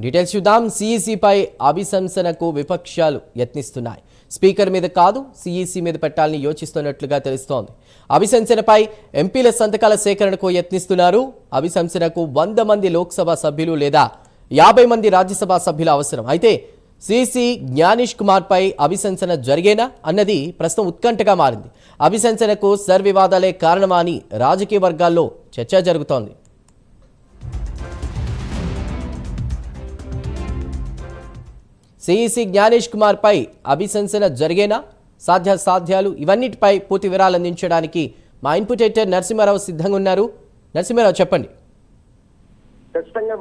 Details చూద్దాం. సిఈసిపై అభిశంసనకు విపక్షాలు యత్నిస్తున్నాయి. Speaker మీద కాదు, సిఈసి మీద పెట్టాలని యోచిస్తున్నట్లుగా తెలుస్తోంది. అభిశంసనపై ఎంపీల సంతకాల సేకరణకు యత్నిస్తున్నారు. అభిశంసనకు 100 మంది లోక్సభ సభ్యులు లేదా 50 మంది రాజ్యసభ సభ్యుల అవసరం. అయితే సిఈసి జ్ఞానేష్ కుమార్ పై అభిశంసన జరిగేనా అన్నది ప్రస్తుతం ఉత్కంఠగా మారింది. అభిశంసనకు సర్వివాదాలే కారణమా అని రాజకీయ వర్గాల్లో చర్చ జరుగుతోంది. సిఈసి జ్ఞానేష్ కుమార్ పై అభిశంసన జరిగేనా, సాధ్యాలు ఇవన్నిటిపై పూర్తి వివరాలు అందించడానికి మా ఇన్పుట్ ఎడిటర్ నరసింహారావు సిద్ధంగా ఉన్నారు. నరసింహారావు, చెప్పండి. ఖచ్చితంగా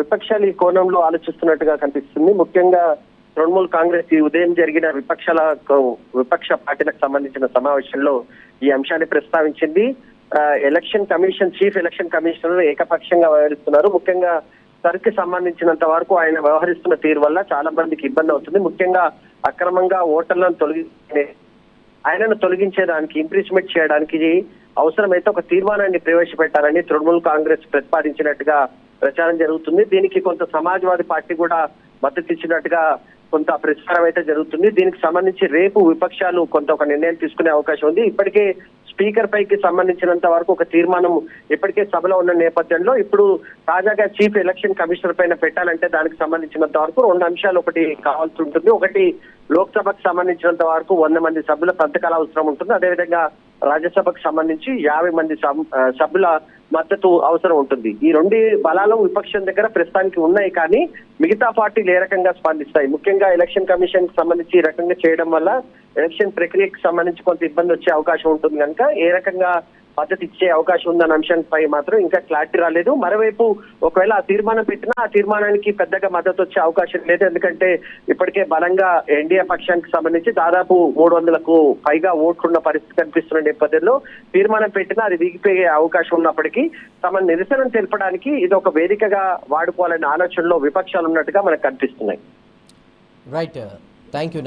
విపక్షాలు ఈ కోణంలో ఆలోచిస్తున్నట్టుగా కనిపిస్తుంది. ముఖ్యంగా తృణమూల్ కాంగ్రెస్ ఈ ఉదయం జరిగిన విపక్ష పార్టీలకు సంబంధించిన సమావేశంలో ఈ అంశాన్ని ప్రస్తావించింది. చీఫ్ ఎలక్షన్ కమిషనర్ ఏకపక్షంగా వ్యవహరిస్తున్నారు. ముఖ్యంగా సర్కి సంబంధించినంత వరకు ఆయన వ్యవహరిస్తున్న తీరు వల్ల చాలా మందికి ఇబ్బంది అవుతుంది. ముఖ్యంగా అక్రమంగా ఓటర్లను ఆయనను తొలగించేదానికి, ఇంప్రీచ్మెంట్ చేయడానికి అవసరమైతే ఒక తీర్మానాన్ని ప్రవేశపెట్టాలని తృణమూల్ కాంగ్రెస్ ప్రతిపాదించినట్టుగా ప్రచారం జరుగుతుంది. దీనికి కొంత సమాజ్వాదీ పార్టీ కూడా మద్దతు ఇచ్చినట్టుగా కొంత ప్రచారం అయితే జరుగుతుంది. దీనికి సంబంధించి రేపు విపక్షాలు ఒక నిర్ణయం తీసుకునే అవకాశం ఉంది. ఇప్పటికే స్పీకర్ పైకి సంబంధించినంత వరకు ఒక తీర్మానం ఇప్పటికే సభలో ఉన్న నేపథ్యంలో ఇప్పుడు తాజాగా చీఫ్ ఎలక్షన్ కమిషనర్ పైన పెట్టాలంటే దానికి సంబంధించినంత వరకు 2 అంశాలు ఒకటి కావాల్సి ఉంటుంది. ఒకటి, లోక్సభకు సంబంధించినంత వరకు 100 మంది సభ్యుల సంతకాల అవసరం ఉంటుంది. అదేవిధంగా రాజ్యసభకు సంబంధించి 50 మంది సభ్యుల మద్దతు అవసరం ఉంటుంది. ఈ 2 బలాలు విపక్షం దగ్గర ప్రస్తుతానికి ఉన్నాయి. కానీ మిగతా పార్టీలు ఏ రకంగా స్పందిస్తాయి? ముఖ్యంగా ఎలక్షన్ కమిషన్ కి సంబంధించి ఈ రకంగా చేయడం వల్ల ఎలక్షన్ ప్రక్రియకు సంబంధించి కొంత ఇబ్బంది వచ్చే అవకాశం ఉంటుంది కనుక ఏ రకంగా మద్దతు ఇచ్చే అవకాశం ఉందన్న అంశంపై మాత్రం ఇంకా క్లారిటీ రాలేదు. మరోవైపు ఒకవేళ ఆ తీర్మానం పెట్టినా ఆ తీర్మానానికి పెద్దగా మద్దతు వచ్చే అవకాశం లేదు. ఎందుకంటే ఇప్పటికే బలంగా ఎన్డీఏ పక్షానికి సంబంధించి దాదాపు 300కు పైగా ఓట్లున్న పరిస్థితి కనిపిస్తున్న నేపథ్యంలో తీర్మానం పెట్టినా అది వీగిపోయే అవకాశం ఉన్నప్పటికీ తమ నిరసనను తెలపడానికి ఇది ఒక వేదికగా వాడుకోవాలనే ఆలోచనలో విపక్షాలు ఉన్నట్టుగా మనకు కనిపిస్తున్నాయి. Right, thank you.